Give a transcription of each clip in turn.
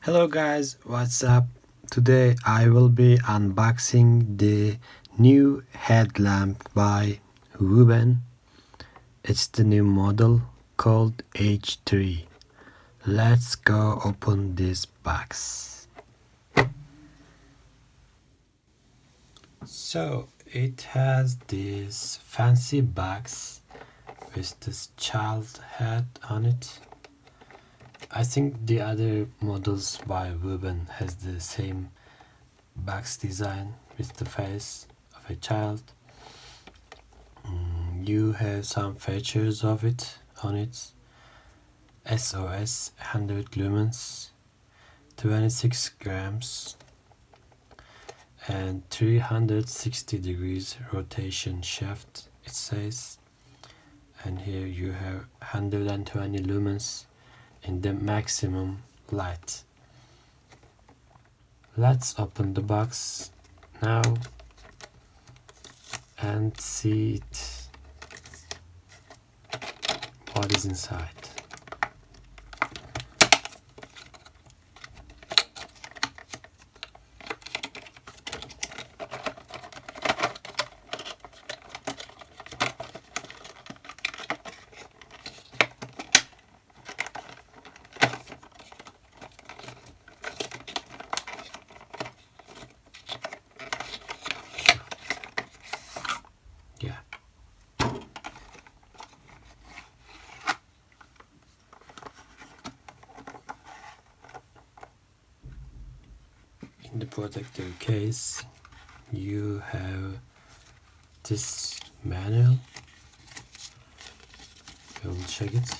Hello guys, what's up? Today I will be unboxing the new headlamp by Wuben. It's the new model called H3. Let's go open this box. So it has this fancy box with this child head on it. I think the other models by Wuben has the same box design with the face of a child. You have some features of it on it. SOS 100 lumens, 26 grams, and 360 degrees rotation shaft, it says. And here you have 120 lumens in the maximum light. Let's open the box now and see what is inside. Yeah. In the protector case, you have this manual. We will check it.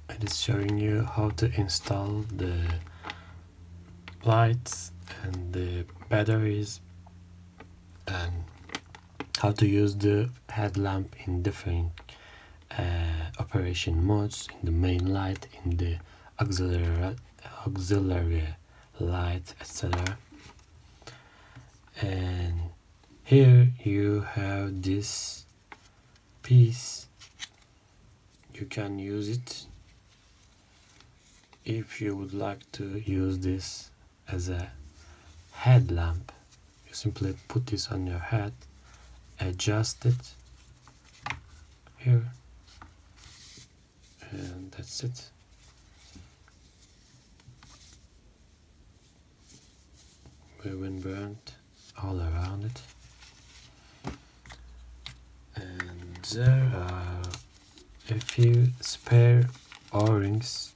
It is showing you how to install the lights and the batteries and how to use the headlamp in different operation modes, in the main light, in the auxiliary light, etc. And here you have this piece. You can use it if you would like to use this as a headlamp. You simply put this on your head, adjust it here, and that's it. Wuben brand all around it, and there are a few spare O-rings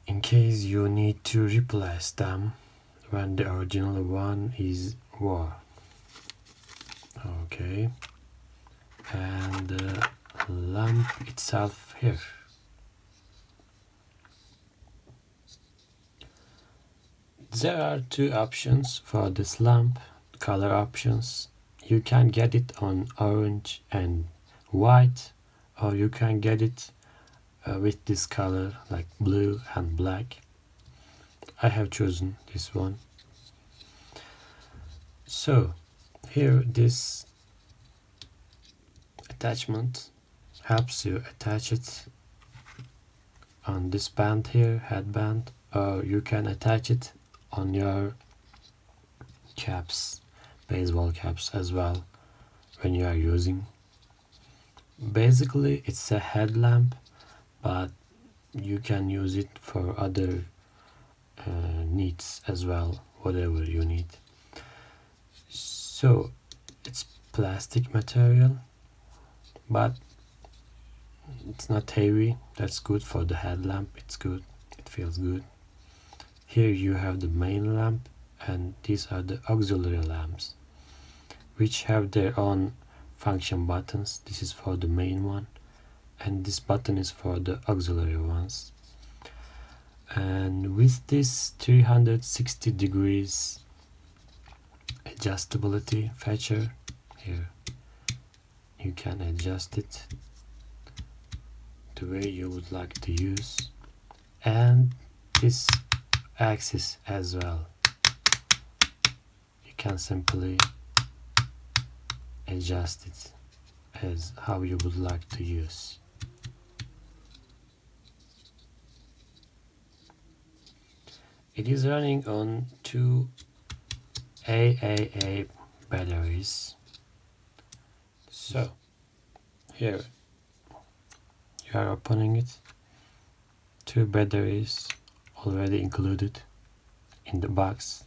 in case you need to replace them when the original one is worn. Okay, and the lamp itself here. There are two options for this lamp, color options. You can get it on orange and white, or you can get it with this color like blue and black. I have chosen this one. So here this attachment helps you attach it on this band here, headband, or you can attach it on your caps, baseball caps as well, when you are using. Basically it's a headlamp, but you can use it for other needs as well, whatever you need. So it's plastic material, but it's not heavy. That's good for the headlamp. It's good, it feels good. Here you have the main lamp, and these are the auxiliary lamps, which have their own function buttons. This is for the main one, and this button is for the auxiliary ones. And with this 360 degrees adjustability feature here, you can adjust it the way you would like to use, and this axis as well. You can simply adjust it as how you would like to use. It is running on 2 AAA batteries. So here you are opening it. 2 batteries already included in the box.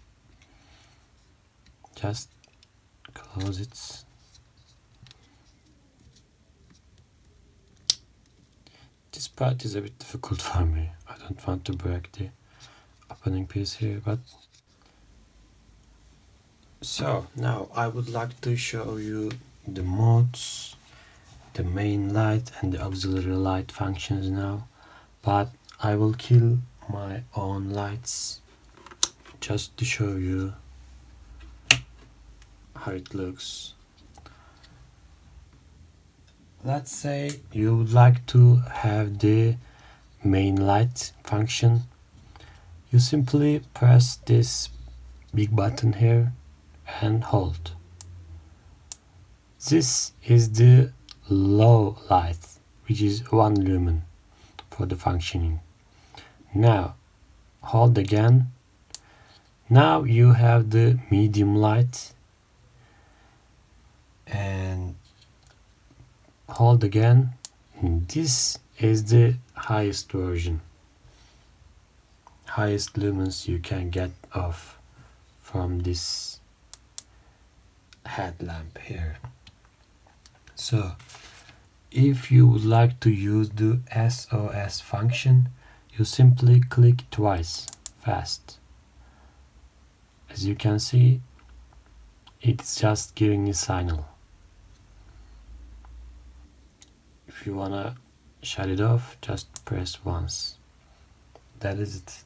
Just close it. This part is a bit difficult for me. I don't want to break the opening piece here, but so now I would like to show you the modes, the main light and the auxiliary light functions now, but I will kill my own lights just to show you how it looks. Let's say you would like to have the main light function. You simply press this big button here and hold. This is the low light, which is 1 lumen for the functioning. Now hold again. Now you have the medium light and hold again. This is the highest version, highest lumens you can get off from this headlamp here. So if you would like to use the SOS function, you simply click twice fast. As you can see, it's just giving a signal. If you wanna shut it off, just press once. That is it.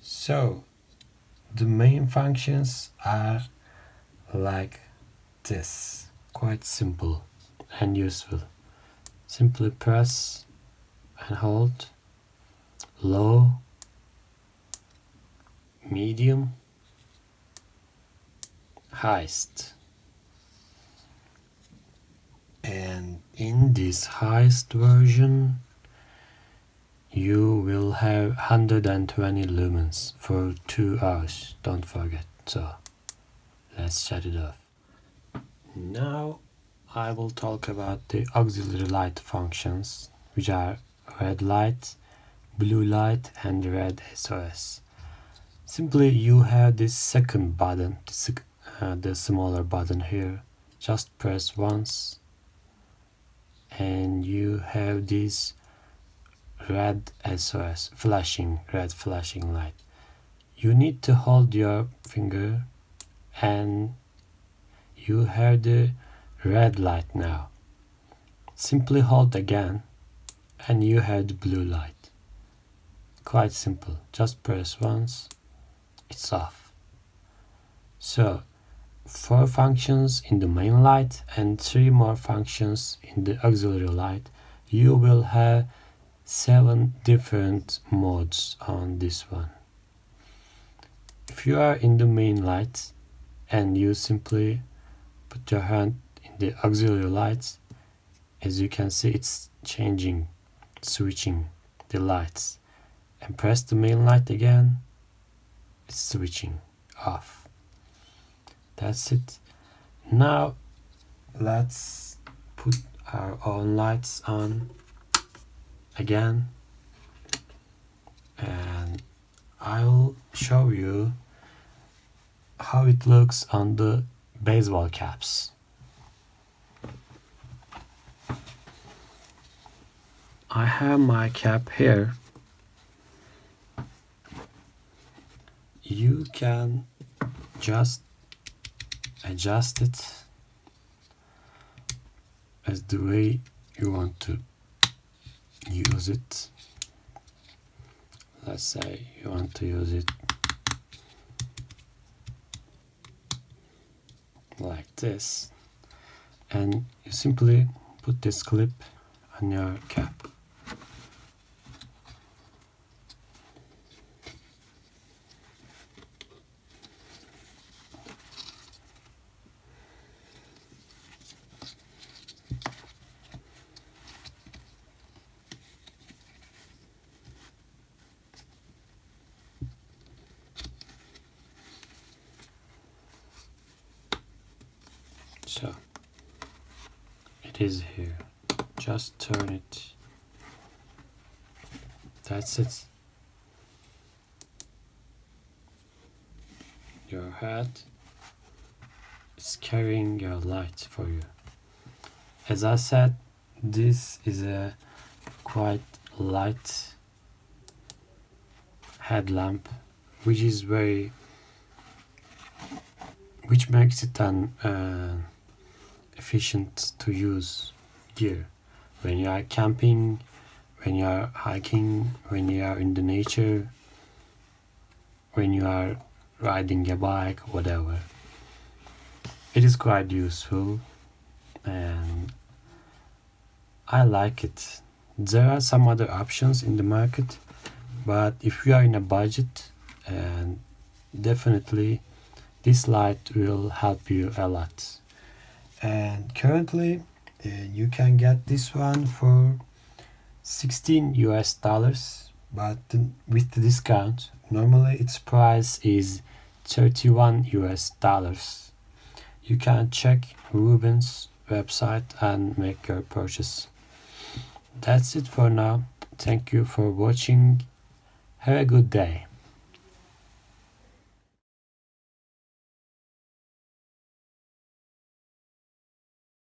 So the main functions are like this, quite simple and useful. Simply press and hold low, medium, highest. And in this highest version you will have 120 lumens for 2 hours, don't forget. So let's shut it off. Now I will talk about the auxiliary light functions, which are red light, blue light and red SOS. Simply you have this second button, the smaller button here. Just press once and you have this red SOS, red flashing light. You need to hold your finger and you have the red light now. Simply hold again and you have the blue light. Quite simple, just press once, it's off. So 4 functions in the main light and 3 more functions in the auxiliary light. You will have 7 different modes on this one. If you are in the main light and you simply put your hand in the auxiliary lights, as you can see it's changing, switching the lights, and press the main light again, it's switching off. That's it. Now let's put our own lights on again and I'll show you how it looks on the baseball caps. I have my cap here. You can just adjust it as the way you want to use it. Let's say you want to use it like this, and you simply put this clip on your cap. So it is here. Just turn it. That's it. Your head is carrying your light for you. As I said, this is a quite light headlamp, which makes it an efficient to use gear when you are camping, when you are hiking, when you are in the nature, when you are riding a bike, whatever. It is quite useful and I like it. There are some other options in the market, but if you are in a budget, and definitely this light will help you a lot. And currently you can get this one for $16, but with the discount normally its price is $31. You can check Wuben's website and make your purchase. That's it for now. Thank you for watching. Have a good day.